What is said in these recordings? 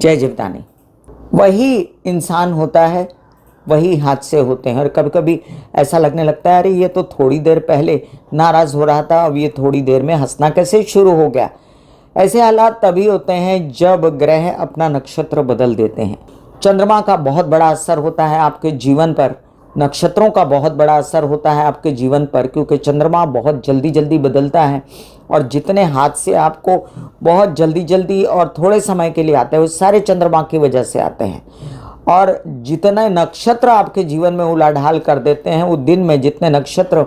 जय जीवदानी। वही इंसान होता है, वही हादसे होते हैं और कभी कभी ऐसा लगने लगता है अरे ये तो थोड़ी देर पहले नाराज़ हो रहा था, अब ये थोड़ी देर में हंसना कैसे शुरू हो गया। ऐसे हालात तभी होते हैं जब ग्रह अपना नक्षत्र बदल देते हैं। चंद्रमा का बहुत बड़ा असर होता है आपके जीवन पर, नक्षत्रों का बहुत बड़ा असर होता है आपके जीवन पर, क्योंकि चंद्रमा बहुत जल्दी जल्दी बदलता है और जितने हादसे आपको बहुत जल्दी जल्दी और थोड़े समय के लिए आते हैं वो सारे चंद्रमा की वजह से आते हैं। और जितने नक्षत्र आपके जीवन में उलाढाल कर देते हैं, वो दिन में जितने नक्षत्र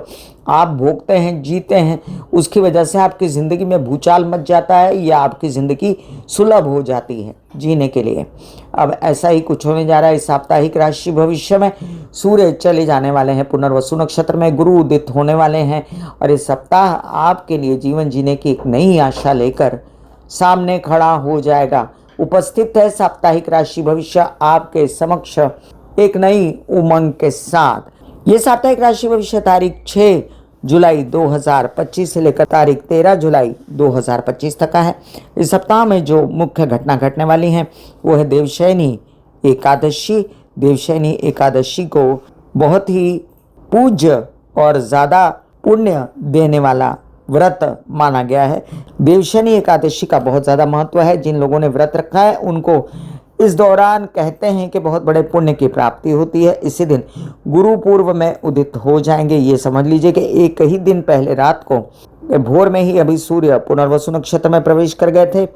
आप भोगते हैं, जीते हैं, उसकी वजह से आपकी ज़िंदगी में भूचाल मच जाता है या आपकी ज़िंदगी सुलभ हो जाती है जीने के लिए। अब ऐसा ही कुछ होने जा रहा है इस साप्ताहिक राशि भविष्य में। सूर्य चले जाने वाले हैं पुनर्वसु नक्षत्र में, गुरु उदित होने वाले हैं और इस सप्ताह आपके लिए जीवन जीने की एक नई आशा लेकर सामने खड़ा हो जाएगा। उपस्थित है साप्ताहिक राशि भविष्य आपके समक्ष एक नई उमंग के साथ। ये साप्ताहिक राशि भविष्य तारीख 6 जुलाई 2025 से लेकर तारीख 13 जुलाई 2025 तक का है। इस सप्ताह में जो मुख्य घटना घटने वाली हैं वो है देवशयनी एकादशी। देवशयनी एकादशी को बहुत ही पूज्य और ज़्यादा पुण्य देने वाला व्रत माना गया है। देवशयनी एकादशी का बहुत ज़्यादा महत्व है। जिन लोगों ने व्रत रखा है उनको इस दौरान कहते हैं कि बहुत बड़े पुण्य की प्राप्ति होती है। इसी दिन गुरु पूर्व में उदित हो जाएंगे। ये समझ लीजिए कि एक ही दिन पहले रात को भोर में ही अभी सूर्य पुनर्वसु नक्षत्र में प्रवेश कर गए थे।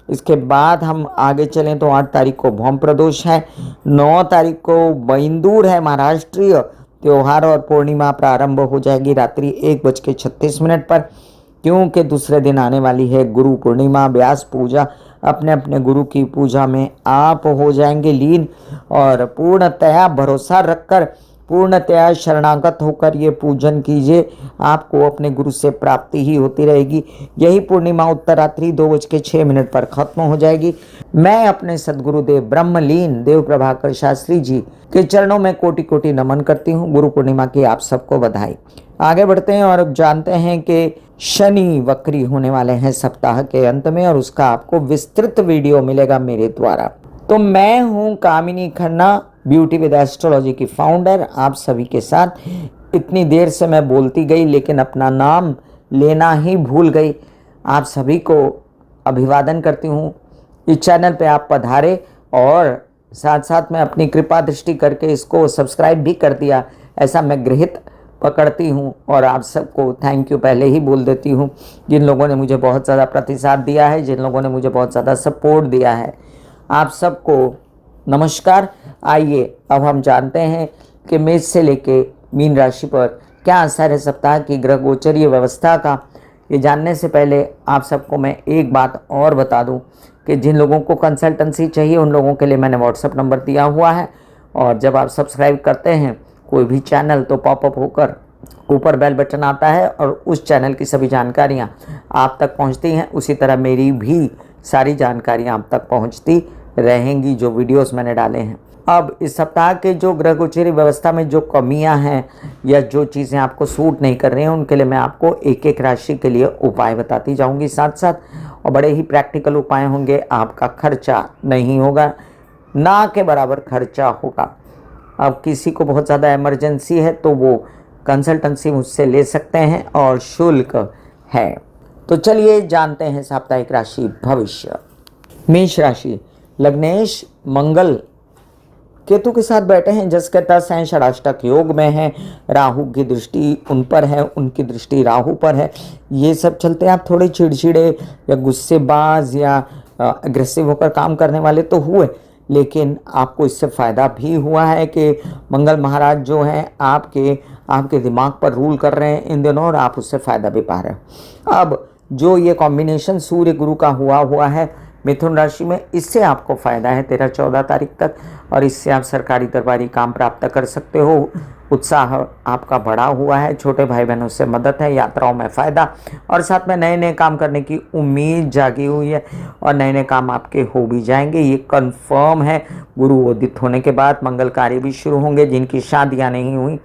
इसके बाद हम आगे चलें तो 8 तारीख को भौम प्रदोष है, 9 तारीख को बैंदूर है, महाराष्ट्रीय त्योहार और पूर्णिमा प्रारंभ हो जाएगी रात्रि 1:36 पर, क्योंकि दूसरे दिन आने वाली है गुरु पूर्णिमा। व्यास पूजा, अपने अपने गुरु की पूजा में आप हो जाएंगे लीन और पूर्णतया भरोसा रखकर, पूर्णतया शरणागत होकर ये पूजन कीजिए, आपको अपने गुरु से प्राप्ति ही होती रहेगी। यही पूर्णिमा उत्तरात्रि 2:06 पर खत्म हो जाएगी। मैं अपने सदगुरुदेव ब्रह्मलीन देव प्रभाकर शास्त्री जी के चरणों में कोटि कोटि नमन करती हूँ। गुरु पूर्णिमा की आप सबको बधाई। आगे बढ़ते हैं और अब जानते हैं कि शनि वक्री होने वाले हैं सप्ताह के अंत में और उसका आपको विस्तृत वीडियो मिलेगा मेरे द्वारा। तो मैं हूँ कामिनी खन्ना, ब्यूटी विद एस्ट्रोलॉजी की फाउंडर, आप सभी के साथ। इतनी देर से मैं बोलती गई लेकिन अपना नाम लेना ही भूल गई। आप सभी को अभिवादन करती हूँ। इस चैनल पे आप पधारे और साथ साथ में अपनी कृपा दृष्टि करके इसको सब्सक्राइब भी कर दिया, ऐसा मैं गृहित पकड़ती हूँ और आप सबको थैंक यू पहले ही बोल देती हूँ। जिन लोगों ने मुझे बहुत ज़्यादा प्रतिसाद दिया है, जिन लोगों ने मुझे बहुत ज़्यादा सपोर्ट दिया है, आप सबको नमस्कार। आइए अब हम जानते हैं कि मेष से लेके मीन राशि पर क्या असर है सप्ताह की ग्रह गोचरीय व्यवस्था का। ये जानने से पहले आप सबको मैं एक बात और बता दूं कि जिन लोगों को कंसल्टेंसी चाहिए उन लोगों के लिए मैंने व्हाट्सएप नंबर दिया हुआ है और जब आप सब्सक्राइब करते हैं कोई भी चैनल तो पॉपअप होकर ऊपर बेल बटन आता है और उस चैनल की सभी जानकारियां आप तक पहुंचती हैं। उसी तरह मेरी भी सारी जानकारियां आप तक पहुंचती रहेंगी जो वीडियोस मैंने डाले हैं। अब इस सप्ताह के जो ग्रह गोचरी व्यवस्था में जो कमियां हैं या जो चीज़ें आपको सूट नहीं कर रही हैं उनके लिए मैं आपको एक एक राशि के लिए उपाय बताती जाऊंगी साथ साथ, और बड़े ही प्रैक्टिकल उपाय होंगे। आपका खर्चा नहीं होगा, ना के बराबर खर्चा होगा। अब किसी को बहुत ज़्यादा इमरजेंसी है तो वो कंसल्टेंसी मुझसे ले सकते हैं और शुल्क है। तो चलिए जानते हैं साप्ताहिक राशि भविष्य। मेष राशि, लग्नेश मंगल केतु के साथ बैठे हैं, जस के तस हैं, षडाष्टक योग में हैं, राहु की दृष्टि उन पर है, उनकी दृष्टि राहु पर है। ये सब चलते आप थोड़े चिड़चिड़े या गुस्सेबाज या अग्रेसिव होकर काम करने वाले तो हुए, लेकिन आपको इससे फ़ायदा भी हुआ है कि मंगल महाराज जो हैं आपके दिमाग पर रूल कर रहे हैं इन दिनों और आप उससे फ़ायदा भी पा रहे हो। अब जो ये कॉम्बिनेशन सूर्य गुरु का हुआ है मिथुन राशि में, इससे आपको फ़ायदा है 13-14 तारीख तक और इससे आप सरकारी दरबारी काम प्राप्त कर सकते हो। उत्साह आपका बढ़ा हुआ है, छोटे भाई बहनों से मदद है, यात्राओं में फ़ायदा और साथ में नए नए काम करने की उम्मीद जागी हुई है और नए नए काम आपके हो भी जाएंगे, ये कंफर्म है। गुरु उदित होने के बाद मंगल कार्य भी शुरू होंगे। जिनकी शादियां नहीं हुई,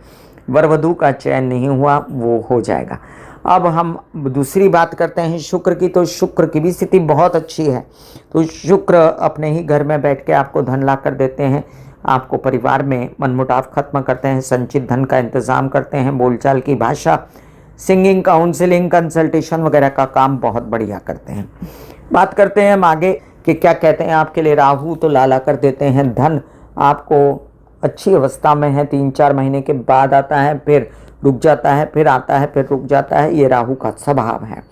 वर वधू का चयन नहीं हुआ, वो हो जाएगा। अब हम दूसरी बात करते हैं शुक्र की, तो शुक्र की भी स्थिति बहुत अच्छी है। तो शुक्र अपने ही घर में बैठ के आपको धन ला कर देते हैं, आपको परिवार में मनमुटाव खत्म करते हैं, संचित धन का इंतज़ाम करते हैं, बोलचाल की भाषा, सिंगिंग, काउंसलिंग, कंसल्टेशन वगैरह का काम बहुत बढ़िया करते हैं। बात करते हैं हम आगे कि क्या कहते हैं आपके लिए राहु। तो लाला कर देते हैं धन, आपको अच्छी अवस्था में है, 3-4 महीने के बाद आता है, फिर रुक जाता है, फिर आता है, फिर रुक जाता है, ये राहु का स्वभाव है।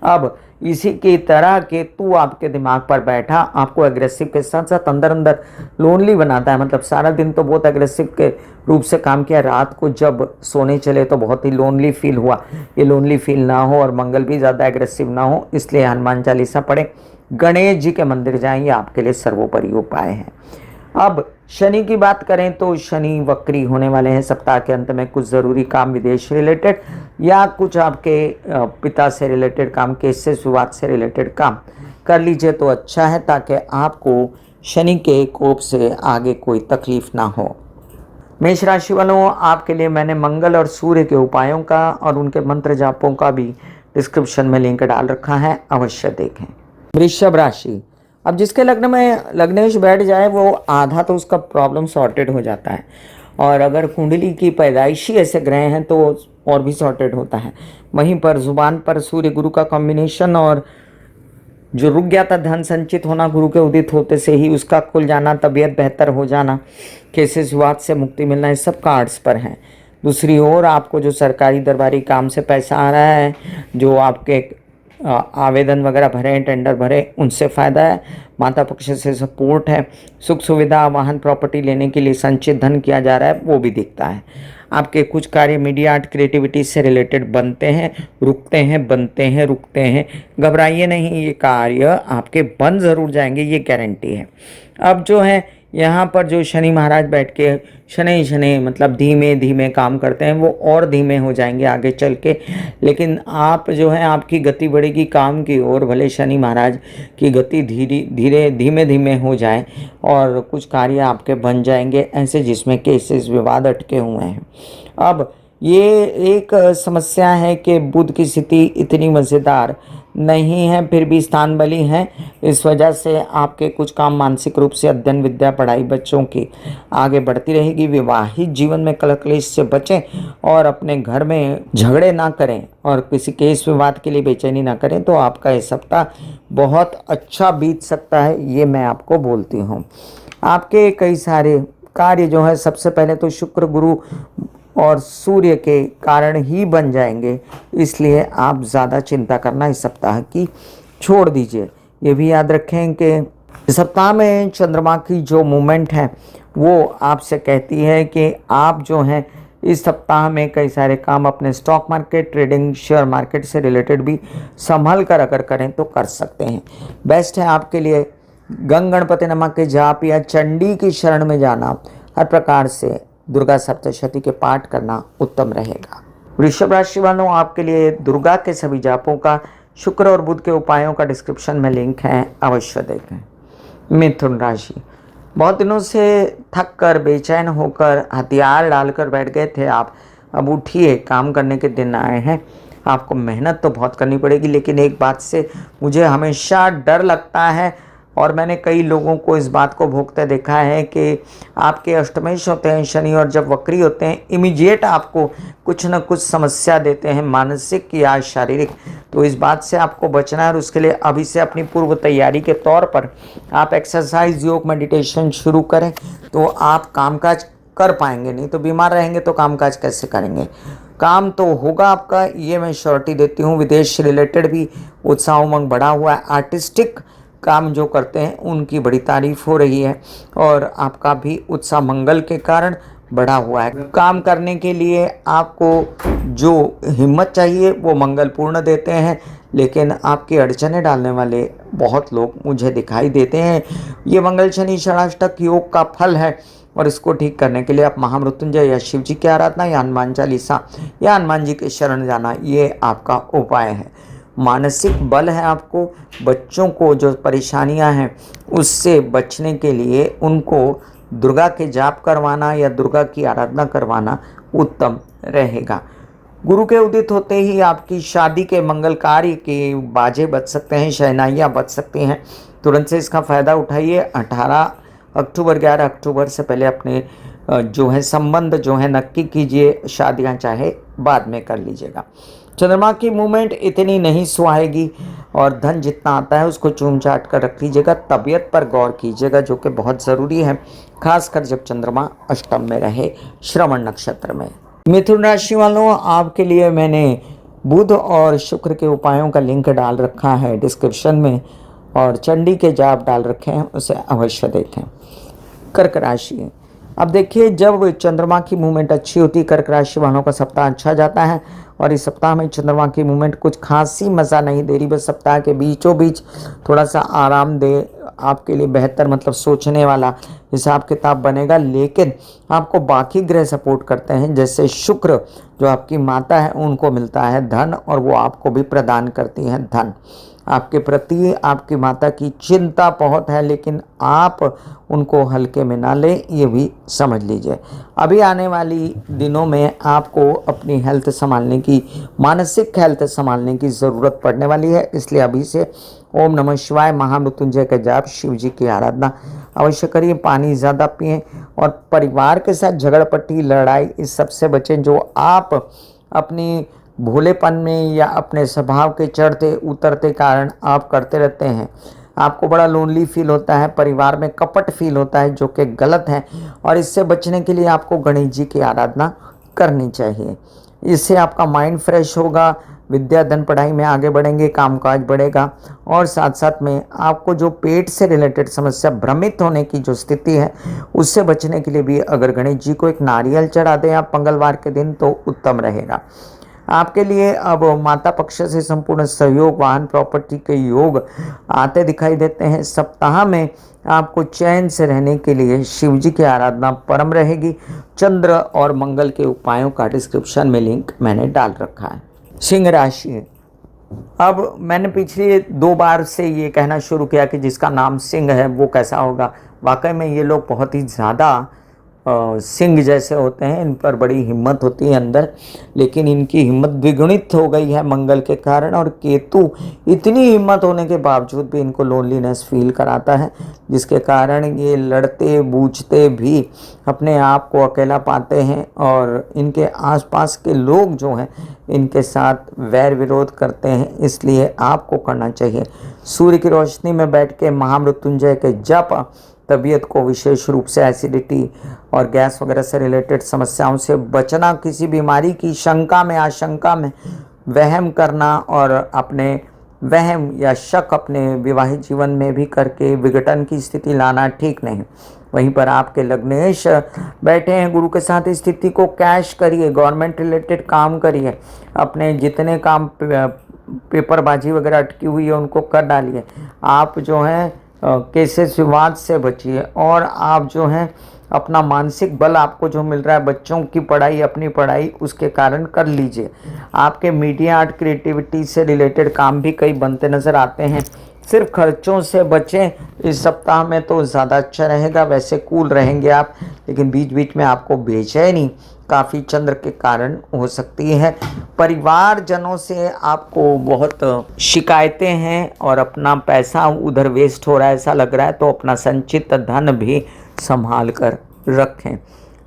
अब इसी की तरह केतु आपके दिमाग पर बैठा आपको एग्रेसिव के साथ साथ अंदर अंदर लोनली बनाता है। मतलब सारा दिन तो बहुत एग्रेसिव के रूप से काम किया, रात को जब सोने चले तो बहुत ही लोनली फील हुआ। ये लोनली फील ना हो और मंगल भी ज़्यादा एग्रेसिव ना हो, इसलिए हनुमान चालीसा पढ़ें, गणेश जी के मंदिर जाएं, ये आपके लिए सर्वोपरि उपाय है। अब शनि की बात करें तो शनि वक्री होने वाले हैं। सप्ताह के अंत में कुछ ज़रूरी काम विदेश रिलेटेड या कुछ आपके पिता से रिलेटेड काम, केस से विवाद से रिलेटेड काम कर लीजिए तो अच्छा है, ताकि आपको शनि के कोप से आगे कोई तकलीफ ना हो। मेष राशि वालों, आपके लिए मैंने मंगल और सूर्य के उपायों का और उनके मंत्र जापों का भी डिस्क्रिप्शन में लिंक डाल रखा है, अवश्य देखें। वृषभ राशि, अब जिसके लग्न में लग्नेश बैठ जाए वो आधा तो उसका प्रॉब्लम सॉर्टेड हो जाता है, और अगर कुंडली की पैदाइशी ऐसे ग्रह हैं तो और भी सॉर्टेड होता है। वहीं पर जुबान पर सूर्य गुरु का कॉम्बिनेशन और जो रुक गया था धन संचित होना गुरु के उदित होते से ही उसका खुल जाना, तबीयत बेहतर हो जाना, केसेस विवाद से मुक्ति मिलना, ये सब कार्ड्स पर हैं। दूसरी ओर आपको जो सरकारी दरबारी काम से पैसा आ रहा है, जो आपके आवेदन वगैरह भरे हैं, टेंडर भरे, उनसे फ़ायदा है। माता पक्ष से सपोर्ट है। सुख सुविधा, वाहन, प्रॉपर्टी लेने के लिए संचित धन किया जा रहा है, वो भी दिखता है। आपके कुछ कार्य मीडिया, आर्ट, क्रिएटिविटी से रिलेटेड बनते हैं, रुकते हैं, बनते हैं, रुकते हैं। घबराइए नहीं, ये कार्य आपके बन ज़रूर जाएंगे, ये गारंटी है। अब जो है यहाँ पर जो शनि महाराज बैठ के शनि शनि मतलब धीमे धीमे काम करते हैं, वो और धीमे हो जाएंगे आगे चल के। लेकिन आप जो है आपकी गति बढ़ेगी काम की ओर, भले शनि महाराज की गति धीरे धीमे धीमे हो जाए और कुछ कार्य आपके बन जाएंगे ऐसे जिसमें केसेस विवाद अटके हुए हैं। अब ये एक समस्या है कि बुध की स्थिति इतनी मज़ेदार नहीं है, फिर भी स्थान बली है। इस वजह से आपके कुछ काम मानसिक रूप से, अध्ययन, विद्या, पढ़ाई बच्चों की आगे बढ़ती रहेगी। विवाहित जीवन में कलह क्लेश से बचें और अपने घर में झगड़े ना करें और किसी केस विवाद के लिए बेचैनी ना करें, तो आपका ये सप्ताह बहुत अच्छा बीत सकता है, ये मैं आपको बोलती हूँ। आपके कई सारे कार्य जो है सबसे पहले तो शुक्र, गुरु और सूर्य के कारण ही बन जाएंगे, इसलिए आप ज़्यादा चिंता करना इस सप्ताह की छोड़ दीजिए। ये भी याद रखें कि इस सप्ताह में चंद्रमा की जो मूवमेंट है वो आपसे कहती है कि आप जो हैं इस सप्ताह में कई सारे काम अपने stock market, trading, share market से रिलेटेड भी संभल कर अगर करें तो कर सकते हैं। बेस्ट है आपके लिए गंग गणपति नमः के जाप या चंडी की शरण में जाना, हर प्रकार से दुर्गा सप्तशती के पाठ करना उत्तम रहेगा। वृषभ राशि वालों, आपके लिए दुर्गा के सभी जापों का, शुक्र और बुध के उपायों का डिस्क्रिप्शन में लिंक है, अवश्य देखें। मिथुन राशि, बहुत दिनों से थक कर, बेचैन होकर, हथियार डालकर बैठ गए थे आप, अब उठिए, काम करने के दिन आए हैं। आपको मेहनत तो बहुत करनी पड़ेगी, लेकिन एक बात से मुझे हमेशा डर लगता है और मैंने कई लोगों को इस बात को भोगते देखा है कि आपके अष्टमेश होते हैं शनि, और जब वक्री होते हैं इमीडिएट आपको कुछ न कुछ समस्या देते हैं, मानसिक या शारीरिक। तो इस बात से आपको बचना है और उसके लिए अभी से अपनी पूर्व तैयारी के तौर पर आप एक्सरसाइज, योग, मेडिटेशन शुरू करें, तो आप कामकाज कर पाएंगे। नहीं तो बीमार रहेंगे तो कामकाज कैसे करेंगे। काम तो होगा आपका, ये मैं श्योरिटी देती हूँ। विदेश रिलेटेड भी उत्साह उमंग बढ़ा हुआ है। आर्टिस्टिक काम जो करते हैं उनकी बड़ी तारीफ हो रही है और आपका भी उत्साह मंगल के कारण बढ़ा हुआ है। काम करने के लिए आपको जो हिम्मत चाहिए वो मंगल पूर्ण देते हैं, लेकिन आपकी अड़चने डालने वाले बहुत लोग मुझे दिखाई देते हैं। ये मंगल शनि षडाष्टक योग का फल है और इसको ठीक करने के लिए आप महामृत्युंजय या शिव जी की आराधना या हनुमान चालीसा या हनुमान जी के शरण जाना, ये आपका उपाय है। मानसिक बल है आपको। बच्चों को जो परेशानियां हैं उससे बचने के लिए उनको दुर्गा के जाप करवाना या दुर्गा की आराधना करवाना उत्तम रहेगा। गुरु के उदित होते ही आपकी शादी के मंगल कार्य के बाजे बज सकते हैं, शहनाइयाँ बज सकती हैं। तुरंत से इसका फ़ायदा उठाइए। 18 अक्टूबर 11 अक्टूबर से पहले अपने जो है संबंध जो है नक्की कीजिए, शादियां चाहे बाद में कर लीजिएगा। चंद्रमा की मूवमेंट इतनी नहीं सुहाएगी और धन जितना आता है उसको चूम चाट कर रख लीजिएगा। तबीयत पर गौर कीजिएगा जो कि बहुत ज़रूरी है, खासकर जब चंद्रमा अष्टम में रहे श्रवण नक्षत्र में। मिथुन राशि वालों, आपके लिए मैंने बुध और शुक्र के उपायों का लिंक डाल रखा है डिस्क्रिप्शन में, और चंडी के जाप डाल रखे हैं, उसे अवश्य देखें। कर्क राशि, अब देखिए जब चंद्रमा की मूवमेंट अच्छी होती है कर्क राशि वालों का सप्ताह अच्छा जाता है। और इस सप्ताह में चंद्रमा की मूवमेंट कुछ खासी मज़ा नहीं दे रही, बस सप्ताह के बीचों बीच थोड़ा सा आराम दे आपके लिए बेहतर, मतलब सोचने वाला हिसाब किताब बनेगा। लेकिन आपको बाकी ग्रह सपोर्ट करते हैं, जैसे शुक्र जो आपकी माता है उनको मिलता है धन, और वो आपको भी प्रदान करती हैं धन। आपके प्रति आपकी माता की चिंता बहुत है, लेकिन आप उनको हल्के में ना लें, ये भी समझ लीजिए। अभी आने वाली दिनों में आपको अपनी हेल्थ संभालने की, मानसिक हेल्थ संभालने की ज़रूरत पड़ने वाली है, इसलिए अभी से ओम नमः शिवाय, महामृत्युंजय का जाप, शिव जी की आराधना अवश्य करिए। पानी ज़्यादा पिएं और परिवार के साथ झगड़पट्टी, लड़ाई इस सबसे बचें जो आप अपनी भोलेपन में या अपने स्वभाव के चढ़ते उतरते कारण आप करते रहते हैं। आपको बड़ा लोनली फील होता है, परिवार में कपट फील होता है, जो कि गलत है, और इससे बचने के लिए आपको गणेश जी की आराधना करनी चाहिए। इससे आपका माइंड फ्रेश होगा, विद्या धन पढ़ाई में आगे बढ़ेंगे, कामकाज बढ़ेगा। और साथ साथ में आपको जो पेट से रिलेटेड समस्या, भ्रमित होने की जो स्थिति है, उससे बचने के लिए भी अगर गणेश जी को एक नारियल चढ़ा दें आप मंगलवार के दिन तो उत्तम रहेगा। आपके लिए अब माता पक्ष से संपूर्ण सहयोग, वाहन प्रॉपर्टी के योग आते दिखाई देते हैं। सप्ताह में आपको चैन से रहने के लिए शिव जी की आराधना परम रहेगी। चंद्र और मंगल के उपायों का डिस्क्रिप्शन में लिंक मैंने डाल रखा है। सिंह राशि, अब मैंने पिछले 2 बार से ये कहना शुरू किया कि जिसका नाम सिंह है वो कैसा होगा। वाकई में ये लोग बहुत ही ज़्यादा सिंह जैसे होते हैं, इन पर बड़ी हिम्मत होती है अंदर, लेकिन इनकी हिम्मत द्विगुणित हो गई है मंगल के कारण। और केतु इतनी हिम्मत होने के बावजूद भी इनको लोनलीनेस फील कराता है, जिसके कारण ये लड़ते बूझते भी अपने आप को अकेला पाते हैं, और इनके आसपास के लोग जो हैं इनके साथ वैर विरोध करते हैं। इसलिए आपको करना चाहिए सूर्य की रोशनी में बैठ के महामृत्युंजय के जप। तबीयत को विशेष रूप से एसिडिटी और गैस वगैरह से रिलेटेड समस्याओं से बचना, किसी बीमारी की शंका में आशंका में वहम करना और अपने वहम या शक अपने विवाहित जीवन में भी करके विघटन की स्थिति लाना ठीक नहीं। वहीं पर आपके लग्नेश बैठे हैं गुरु के साथ, स्थिति को कैश करिए, गवर्नमेंट रिलेटेड काम करिए, अपने जितने काम पेपरबाजी वगैरह अटकी हुई है उनको कर डालिए। आप जो हैं केसेस विवाद से बचिए, और आप जो हैं अपना मानसिक बल आपको जो मिल रहा है बच्चों की पढ़ाई, अपनी पढ़ाई, उसके कारण कर लीजिए। आपके मीडिया आर्ट क्रिएटिविटी से रिलेटेड काम भी कई बनते नज़र आते हैं। सिर्फ खर्चों से बचें, इस सप्ताह में तो ज़्यादा अच्छा रहेगा। वैसे कूल रहेंगे आप, लेकिन बीच बीच में आपको बेचैनी काफ़ी चंद्र के कारण हो सकती है। परिवारजनों से आपको बहुत शिकायतें हैं और अपना पैसा उधर वेस्ट हो रहा है ऐसा लग रहा है, तो अपना संचित धन भी संभाल कर रखें।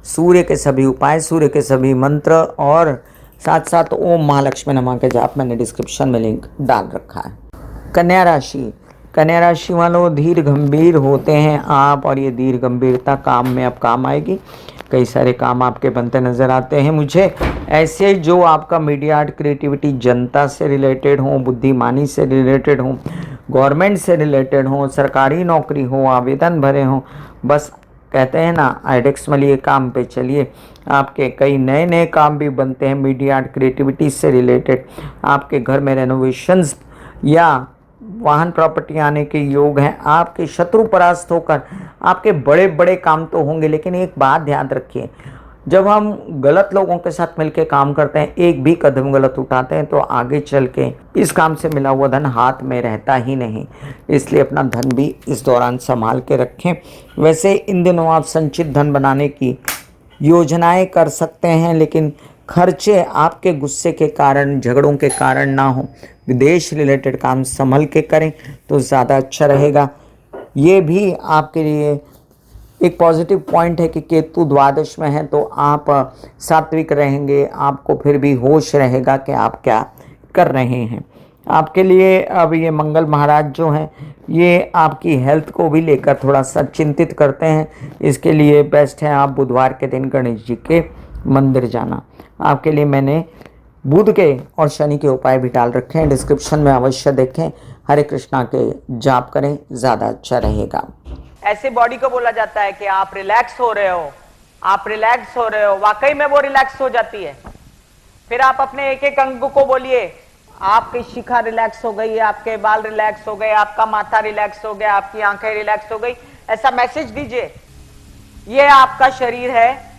सूर्य के सभी उपाय, सूर्य के सभी मंत्र और साथ साथ ओम महालक्ष्मी नमः के जाप मैंने डिस्क्रिप्शन में लिंक डाल रखा है। कन्या राशि, कन्या राशि वालों धीर गंभीर होते हैं आप, और ये धीर गंभीरता काम में अब काम आएगी। कई सारे काम आपके बनते नज़र आते हैं मुझे ऐसे, जो आपका मीडिया आर्ट क्रिएटिविटी, जनता से रिलेटेड हो, बुद्धिमानी से रिलेटेड हो, गवर्नमेंट से रिलेटेड हो, सरकारी नौकरी हो, आवेदन भरे हो। बस कहते हैं ना, आइडेक्स मलिए काम पे चलिए। आपके कई नए नए काम भी बनते हैं मीडिया आर्ट क्रिएटिविटी से रिलेटेड। आपके घर में रेनोवेशंस या वाहन प्रॉपर्टी आने के योग हैं। आपके शत्रु परास्त होकर आपके बड़े बड़े काम तो होंगे, लेकिन एक बात ध्यान रखिए, जब हम गलत लोगों के साथ मिलकर काम करते हैं, एक भी कदम गलत उठाते हैं, तो आगे चल के इस काम से मिला हुआ धन हाथ में रहता ही नहीं। इसलिए अपना धन भी इस दौरान संभाल के रखें। वैसे इन दिनों आप संचित धन बनाने की योजनाएं कर सकते हैं, लेकिन खर्चे आपके गुस्से के कारण, झगड़ों के कारण ना हो। विदेश रिलेटेड काम संभल के करें तो ज़्यादा अच्छा रहेगा। ये भी आपके लिए एक पॉजिटिव पॉइंट है कि केतु द्वादश में है, तो आप सात्विक रहेंगे, आपको फिर भी होश रहेगा कि आप क्या कर रहे हैं। आपके लिए अब ये मंगल महाराज जो हैं, ये आपकी हेल्थ को भी लेकर थोड़ा सा चिंतित करते हैं। इसके लिए बेस्ट है आप बुधवार के दिन गणेश जी के मंदिर जाना। आपके लिए मैंने बुध के और शनि के उपाय भी डाल रखे हैं, डिस्क्रिप्शन में अवश्य देखें। हरे कृष्णा के जाप करें, ज़्यादा अच्छा रहेगा। ऐसे बॉडी को बोला जाता है कि आप रिलैक्स हो रहे हो, आप रिलैक्स हो रहे हो, वाकई में वो रिलैक्स हो जाती है। फिर आप अपने एक एक अंग को बोलिए, आपकी शिखा रिलैक्स हो गई, आपके बाल रिलैक्स हो गए, आपका माथा रिलैक्स हो गया, आपकी आंखें रिलैक्स हो गई, ऐसा मैसेज दीजिए। ये आपका शरीर है,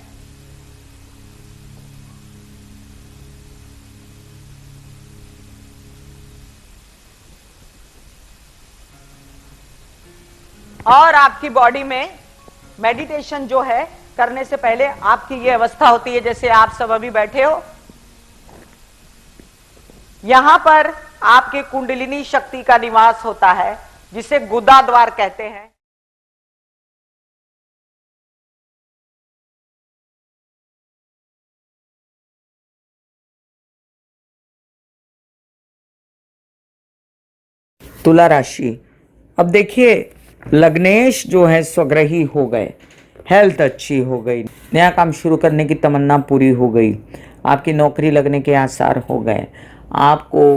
और आपकी बॉडी में मेडिटेशन जो है करने से पहले आपकी ये अवस्था होती है जैसे आप सब अभी बैठे हो। यहां पर आपके कुंडलिनी शक्ति का निवास होता है, जिसे गुदा द्वार कहते हैं। तुला राशि, अब देखिए लग्नेश जो है स्वग्रही हो गए, हेल्थ अच्छी हो गई, नया काम शुरू करने की तमन्ना पूरी हो गई, आपकी नौकरी लगने के आसार हो गए, आपको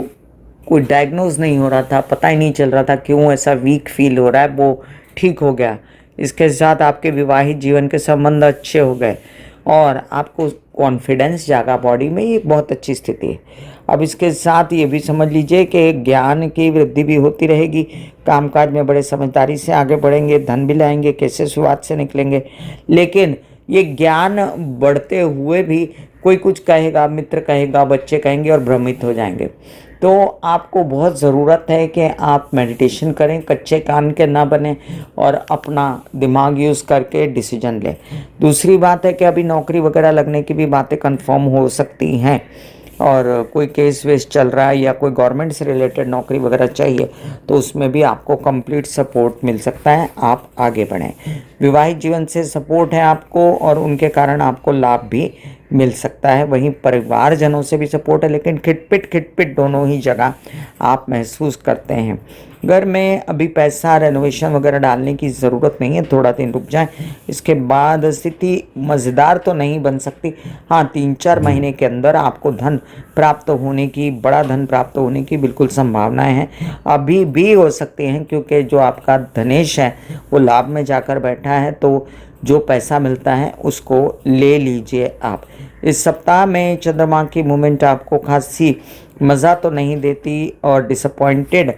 कोई डायग्नोज नहीं हो रहा था, पता ही नहीं चल रहा था क्यों ऐसा वीक फील हो रहा है, वो ठीक हो गया। इसके साथ आपके विवाहित जीवन के संबंध अच्छे हो गए और आपको कॉन्फिडेंस जागा बॉडी में, ये बहुत अच्छी स्थिति है। अब इसके साथ ये भी समझ लीजिए कि ज्ञान की वृद्धि भी होती रहेगी, कामकाज में बड़े समझदारी से आगे बढ़ेंगे, धन भी लाएंगे, कैसे शुरुआत से निकलेंगे। लेकिन ये ज्ञान बढ़ते हुए भी कोई कुछ कहेगा, मित्र कहेगा, बच्चे कहेंगे और भ्रमित हो जाएंगे। तो आपको बहुत ज़रूरत है कि आप मेडिटेशन करें, कच्चे कान के ना बने और अपना दिमाग यूज़ करके डिसीजन लें। दूसरी बात है कि अभी नौकरी वगैरह लगने की भी बातें कंफर्म हो सकती हैं, और कोई केस वेस चल रहा है या कोई गवर्नमेंट से रिलेटेड नौकरी वगैरह चाहिए तो उसमें भी आपको कंप्लीट सपोर्ट मिल सकता है, आप आगे बढ़ें। विवाहित जीवन से सपोर्ट है आपको और उनके कारण आपको लाभ भी मिल सकता है। वहीं परिवारजनों से भी सपोर्ट है, लेकिन खिटपिट दोनों ही जगह आप महसूस करते हैं। घर में अभी पैसा रेनोवेशन वगैरह डालने की ज़रूरत नहीं है, थोड़ा दिन रुक जाएं। इसके बाद स्थिति मज़ेदार तो नहीं बन सकती, हाँ 3-4 महीने के अंदर आपको धन प्राप्त होने की, बड़ा धन प्राप्त होने की बिल्कुल संभावनाएं हैं, अभी भी हो सकती हैं, क्योंकि जो आपका धनेश है वो लाभ में जाकर बैठा है, तो जो पैसा मिलता है उसको ले लीजिए आप। इस सप्ताह में चंद्रमा की मूवमेंट आपको खासी मज़ा तो नहीं देती और डिसअपॉइंटेड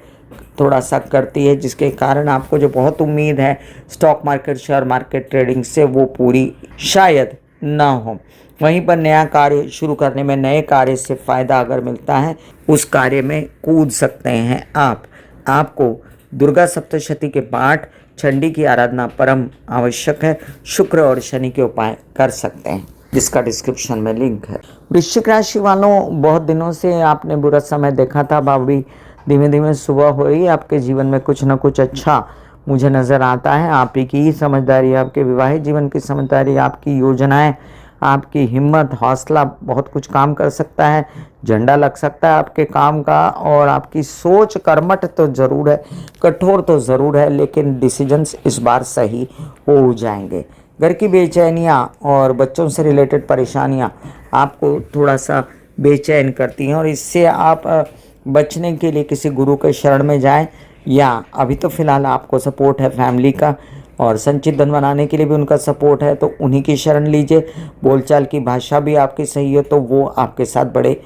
थोड़ा सा करती है, जिसके कारण आपको जो बहुत उम्मीद है stock market, share market, trading से, वो पूरी शायद ना हो। वहीं पर नया कार्य शुरू करने में, नए कार्य से फ़ायदा अगर मिलता है उस कार्य में कूद सकते हैं आप। आपको दुर्गा सप्तशती के पाठ, चंडी की आराधना परम आवश्यक है। शुक्र और शनि के उपाय कर सकते हैं, जिसका डिस्क्रिप्शन में लिंक है। वृश्चिक राशि वालों, बहुत दिनों से आपने बुरा समय देखा था, अभी धीमे धीमे सुबह हो रही है, आपके जीवन में कुछ ना कुछ अच्छा मुझे नज़र आता है। आप ही की समझदारी, आपके विवाहित जीवन की समझदारी, आपकी योजनाएं, आपकी हिम्मत, हौसला बहुत कुछ काम कर सकता है। झंडा लग सकता है आपके काम का, और आपकी सोच कर्मठ तो ज़रूर है, कठोर तो ज़रूर है, लेकिन डिसीजंस इस बार सही हो जाएंगे। घर की बेचैनियाँ और बच्चों से रिलेटेड परेशानियाँ आपको थोड़ा सा बेचैन करती हैं, और इससे आप बचने के लिए किसी गुरु के शरण में जाएं, या अभी तो फ़िलहाल आपको सपोर्ट है फैमिली का, और संचित धन बनाने के लिए भी उनका सपोर्ट है, तो उन्हीं की शरण लीजिए। बोलचाल की भाषा भी आपकी सही है, तो वो आपके साथ बड़े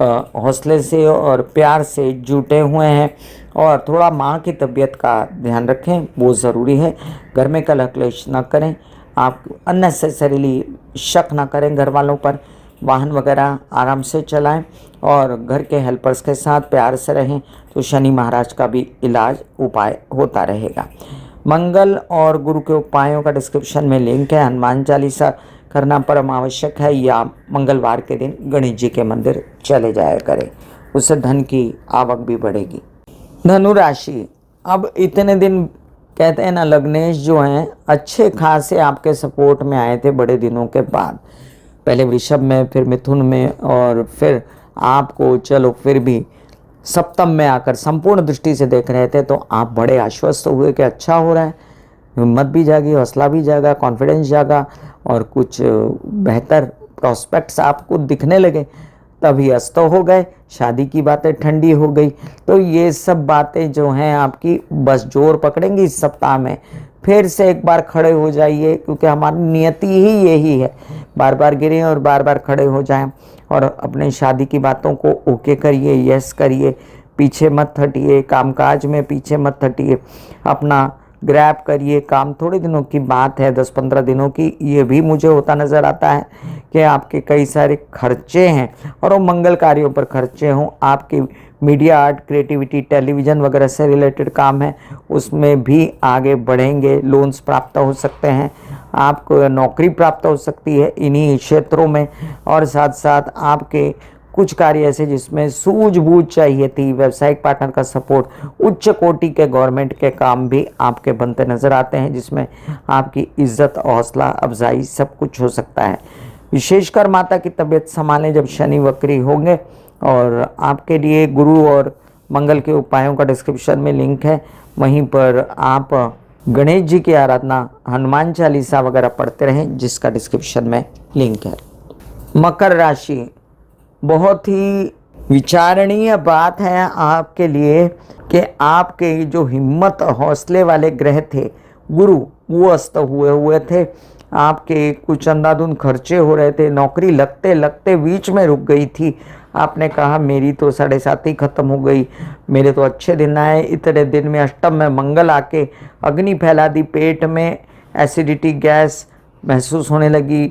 हौसले से और प्यार से जुटे हुए हैं। और थोड़ा माँ की तबीयत का ध्यान रखें, वो ज़रूरी है। घर में कलह क्लेश ना करें, आप अननेसेसरीली शक ना करें घर वालों पर। वाहन वगैरह आराम से चलाएं और घर के हेल्पर्स के साथ प्यार से रहें, तो शनि महाराज का भी इलाज उपाय होता रहेगा। मंगल और गुरु के उपायों का डिस्क्रिप्शन में लिंक है। हनुमान चालीसा करना परम आवश्यक है, या मंगलवार के दिन गणेश जी के मंदिर चले जाया करें, उससे धन की आवक भी बढ़ेगी। धनु राशि, अब इतने दिन कहते हैं ना, लग्नेश जो हैं अच्छे खासे आपके सपोर्ट में आए थे बड़े दिनों के बाद, पहले वृषभ में, फिर मिथुन में, और फिर आपको चलो फिर भी सप्तम में आकर संपूर्ण दृष्टि से देख रहे थे, तो आप बड़े आश्वस्त हुए कि अच्छा हो रहा है, हिम्मत भी जागी, हौसला भी जागा, कॉन्फिडेंस जागा, और कुछ बेहतर प्रॉस्पेक्ट्स आपको दिखने लगे। तभी अस्त हो गए, शादी की बातें ठंडी हो गई। तो ये सब बातें जो हैं आपकी बस जोर पकड़ेंगी इस सप्ताह में। फिर से एक बार खड़े हो जाइए, क्योंकि हमारी नियति ही यही है, बार बार गिरें और बार बार खड़े हो जाएं, और अपने शादी की बातों को ओके करिए, यस करिए, पीछे मत हटिए, कामकाज में पीछे मत हटिए, अपना ग्रैब करिए। काम थोड़े दिनों की बात है, 10-15 दिनों की। ये भी मुझे होता नज़र आता है कि आपके कई सारे खर्चे हैं, और वो मंगल कार्यों पर खर्चे हों, आपके मीडिया, आर्ट, क्रिएटिविटी, टेलीविज़न वगैरह से रिलेटेड काम है, उसमें भी आगे बढ़ेंगे। लोन्स प्राप्त हो सकते हैं, आपको नौकरी प्राप्त हो सकती है इन्हीं क्षेत्रों में, और साथ साथ आपके कुछ कार्य ऐसे जिसमें सूझबूझ चाहिए थी, व्यावसायिक पार्टनर का सपोर्ट, उच्च कोटि के गवर्नमेंट के काम भी आपके बनते नजर आते हैं, जिसमें आपकी इज्जत, हौसला अफजाई सब कुछ हो सकता है। विशेषकर माता की तबीयत संभालें जब शनि वक्री होंगे। और आपके लिए गुरु और मंगल के उपायों का डिस्क्रिप्शन में लिंक है, वहीं पर आप गणेश जी की आराधना, हनुमान चालीसा वगैरह पढ़ते रहें, जिसका डिस्क्रिप्शन में लिंक है। मकर राशि, बहुत ही विचारणीय बात है आपके लिए कि आपके जो हिम्मत हौसले वाले ग्रह थे गुरु, वो अस्त हुए थे। आपके कुछ अंधाधुंध खर्चे हो रहे थे, नौकरी लगते लगते बीच में रुक गई थी। आपने कहा मेरी तो 7.5 ही खत्म हो गई, मेरे तो अच्छे दिन आए। इतने दिन में अष्टम में मंगल आके अग्नि फैला दी, पेट में एसिडिटी, गैस महसूस होने लगी,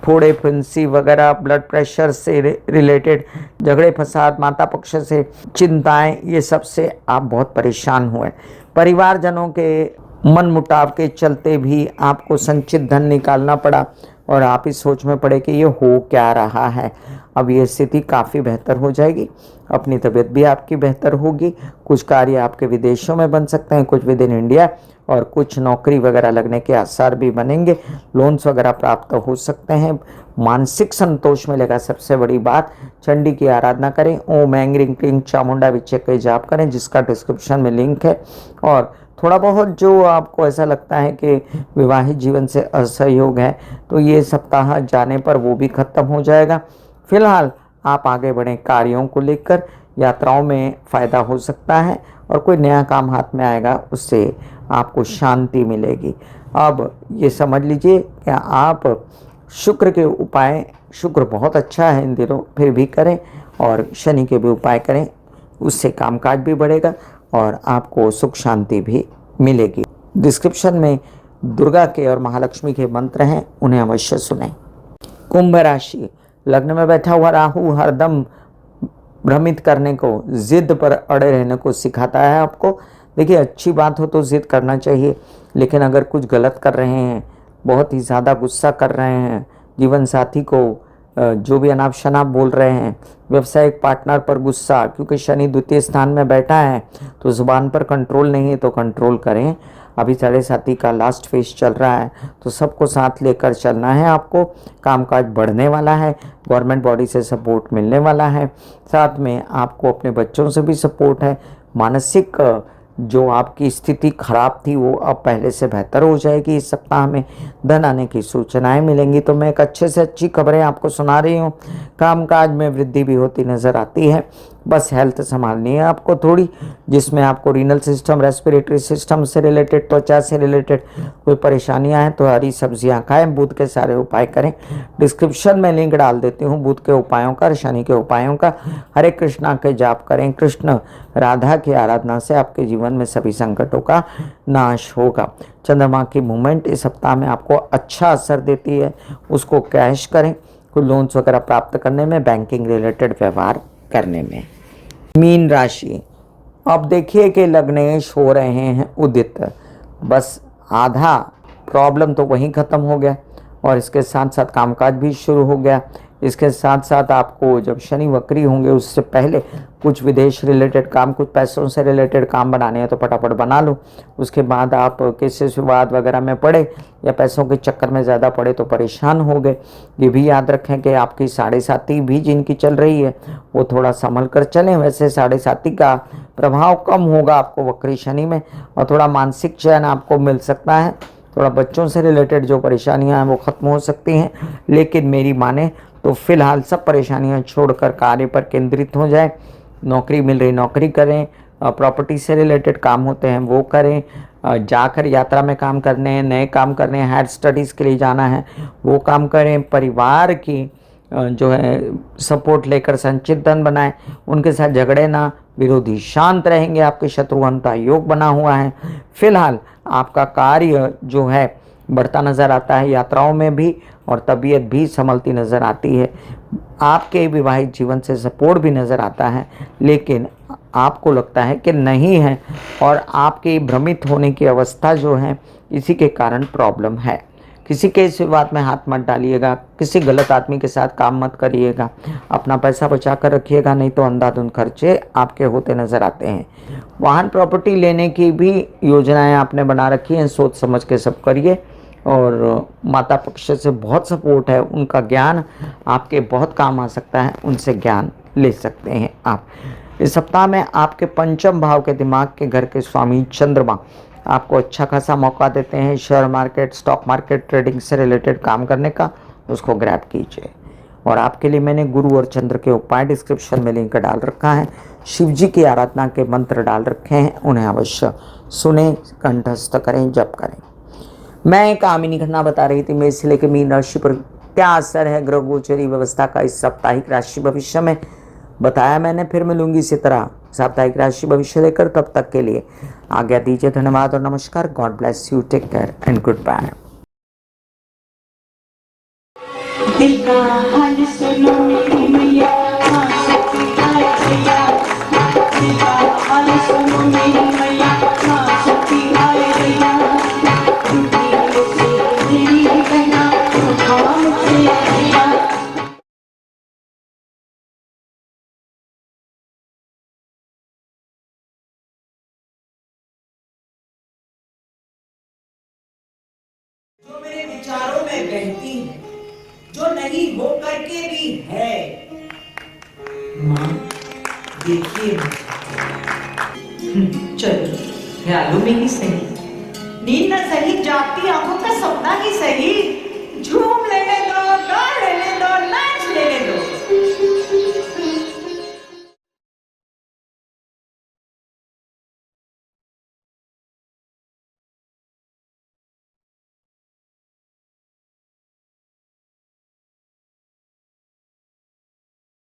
फोड़े, फुंसी वगैरह, ब्लड प्रेशर से रिलेटेड झगड़े फसाद, माता पक्ष से चिंताएं, ये सब से आप बहुत परेशान हुए। परिवारजनों के मन मुटाव के चलते भी आपको संचित धन निकालना पड़ा, और आप इस सोच में पड़े कि ये हो क्या रहा है। अब ये स्थिति काफ़ी बेहतर हो जाएगी, अपनी तबीयत भी आपकी बेहतर होगी। कुछ कार्य आपके विदेशों में बन सकते हैं, कुछ विद इन इंडिया, और कुछ नौकरी वगैरह लगने के आसार भी बनेंगे। लोन्स वगैरह प्राप्त हो सकते हैं, मानसिक संतोष मिलेगा। सबसे बड़ी बात, चंडी की आराधना करें, ओम ऐं ह्रीं क्लीं चामुंडा विचे का जाप करें, जिसका डिस्क्रिप्शन में लिंक है। और थोड़ा बहुत जो आपको ऐसा लगता है कि विवाहित जीवन से असहयोग है, तो ये सप्ताह जाने पर वो भी खत्म हो जाएगा। फिलहाल आप आगे बढ़ें कार्यों को लेकर, यात्राओं में फ़ायदा हो सकता है, और कोई नया काम हाथ में आएगा, उससे आपको शांति मिलेगी। अब ये समझ लीजिए कि आप शुक्र के उपाय, शुक्र बहुत अच्छा है इन दिनों, फिर भी करें, और शनि के भी उपाय करें, उससे कामकाज भी बढ़ेगा और आपको सुख शांति भी मिलेगी। डिस्क्रिप्शन में दुर्गा के और महालक्ष्मी के मंत्र हैं, उन्हें अवश्य सुनें। कुंभ राशि, लग्न में बैठा हुआ राहु हरदम भ्रमित करने को, जिद पर अड़े रहने को सिखाता है आपको। देखिए, अच्छी बात हो तो जिद करना चाहिए, लेकिन अगर कुछ गलत कर रहे हैं, बहुत ही ज़्यादा गुस्सा कर रहे हैं, जीवन साथी को जो भी अनाप शनाप बोल रहे हैं, व्यवसायिक पार्टनर पर गुस्सा, क्योंकि शनि द्वितीय स्थान में बैठा है, तो जुबान पर कंट्रोल नहीं है, तो कंट्रोल करें। अभी 7.5 का लास्ट फेज चल रहा है, तो सबको साथ लेकर चलना है आपको। कामकाज बढ़ने वाला है, गवर्नमेंट बॉडी से सपोर्ट मिलने वाला है, साथ में आपको अपने बच्चों से भी सपोर्ट है। मानसिक जो आपकी स्थिति खराब थी वो अब पहले से बेहतर हो जाएगी। इस सप्ताह में धन आने की सूचनाएं मिलेंगी। तो मैं एक अच्छे से अच्छी खबरें आपको सुना रही हूँ। कामकाज में वृद्धि भी होती नज़र आती है। बस हेल्थ संभालनी है आपको थोड़ी, जिसमें आपको रीनल सिस्टम, रेस्पिरेटरी सिस्टम से रिलेटेड, त्वचा से रिलेटेड कोई परेशानियां हैं, तो हरी सब्जियां खाएं, बुध के सारे उपाय करें। डिस्क्रिप्शन में लिंक डाल देती हूँ बुध के उपायों का, शनि के उपायों का। हरे कृष्णा के जाप करें, कृष्ण राधा की आराधना से आपके जीवन में सभी संकटों का नाश होगा। चंद्रमा की मूवमेंट इस सप्ताह में आपको अच्छा असर देती है, उसको कैश करें, कोई लोन्स वगैरह प्राप्त करने में, बैंकिंग रिलेटेड व्यवहार करने में। मीन राशि, अब देखिए कि लग्नेश हो रहे हैं उदित, बस आधा प्रॉब्लम तो वहीं ख़त्म हो गया, और इसके साथ साथ कामकाज भी शुरू हो गया। इसके साथ साथ आपको जब शनि वक्री होंगे उससे पहले कुछ विदेश रिलेटेड काम, कुछ पैसों से रिलेटेड काम बनाने हैं तो फटाफट बना लो। उसके बाद आप किसी विवाद वगैरह में पड़े या पैसों के चक्कर में ज़्यादा पड़े तो परेशान हो गए। ये भी याद रखें कि आपकी 7.5 भी जिनकी चल रही है वो थोड़ा संभल कर चलें। वैसे 7.5 का प्रभाव कम होगा आपको वक्री शनि में, और थोड़ा मानसिक चैन आपको मिल सकता है। थोड़ा बच्चों से रिलेटेड जो परेशानियां हैं वो ख़त्म हो सकती हैं, लेकिन मेरी माने तो फिलहाल सब परेशानियां छोड़कर कार्य पर केंद्रित हो जाए। नौकरी मिल रही नौकरी करें, प्रॉपर्टी से रिलेटेड काम होते हैं वो करें, जाकर यात्रा में काम करने हैं, नए काम करने हैं, हायर स्टडीज़ के लिए जाना है वो काम करें। परिवार की जो है सपोर्ट लेकर संचित धन बनाएं, उनके साथ झगड़े ना, विरोधी शांत रहेंगे, आपके शत्रुघ्नता योग बना हुआ है। फिलहाल आपका कार्य जो है बढ़ता नज़र आता है, यात्राओं में भी, और तबीयत भी संभलती नज़र आती है। आपके विवाहित जीवन से सपोर्ट भी नज़र आता है, लेकिन आपको लगता है कि नहीं है, और आपकी भ्रमित होने की अवस्था जो है इसी के कारण प्रॉब्लम है। किसी के इस विवाद में हाथ मत डालिएगा, किसी गलत आदमी के साथ काम मत करिएगा, अपना पैसा बचा कर रखिएगा, नहीं तो अंधाधुंध खर्चे आपके होते नज़र आते हैं। वाहन प्रॉपर्टी लेने की भी योजनाएं आपने बना रखी हैं, सोच समझ के सब करिए। और माता पक्ष से बहुत सपोर्ट है, उनका ज्ञान आपके बहुत काम आ सकता है, उनसे ज्ञान ले सकते हैं आप। इस सप्ताह में आपके पंचम भाव के दिमाग के घर के स्वामी चंद्रमा आपको अच्छा खासा मौका देते हैं share market, stock market, trading से रिलेटेड काम करने का, उसको ग्रैब कीजिए। और आपके लिए मैंने गुरु और चंद्र के उपाय डिस्क्रिप्शन में लिंक डाल रखा है। शिव जी की आराधना के मंत्र डाल रखे हैं, उन्हें अवश्य सुने, कंठस्थ करें, जप करें। मैं एक कामिनी घटना बता रही थी, मैं इसलिए कि मीन राशि पर क्या असर है ग्रह गोचरी व्यवस्था का इस साप्ताहिक राशि भविष्य में बताया मैंने। फिर मिलूंगी इसी तरह साप्ताहिक राशि भविष्य लेकर, तब तक के लिए आज्ञा दीजिए। धन्यवाद और नमस्कार। God bless you, take care and good bye. दिल का हाल सुनो मेरी मैया, हाँ सच्ची हाय भैया। दिल का हाल सुनो मेरी मैया, हाँ सच्ची हाय भैया। दुनिया से मेरी बहना, हम से भैया। जो मेरे विचारों में बहती है, जो नहीं हो करके भी है। माँ देखिए, चलो ख्यालों में ही सही, नींद न सही, जागती आंखों का सपना ही सही।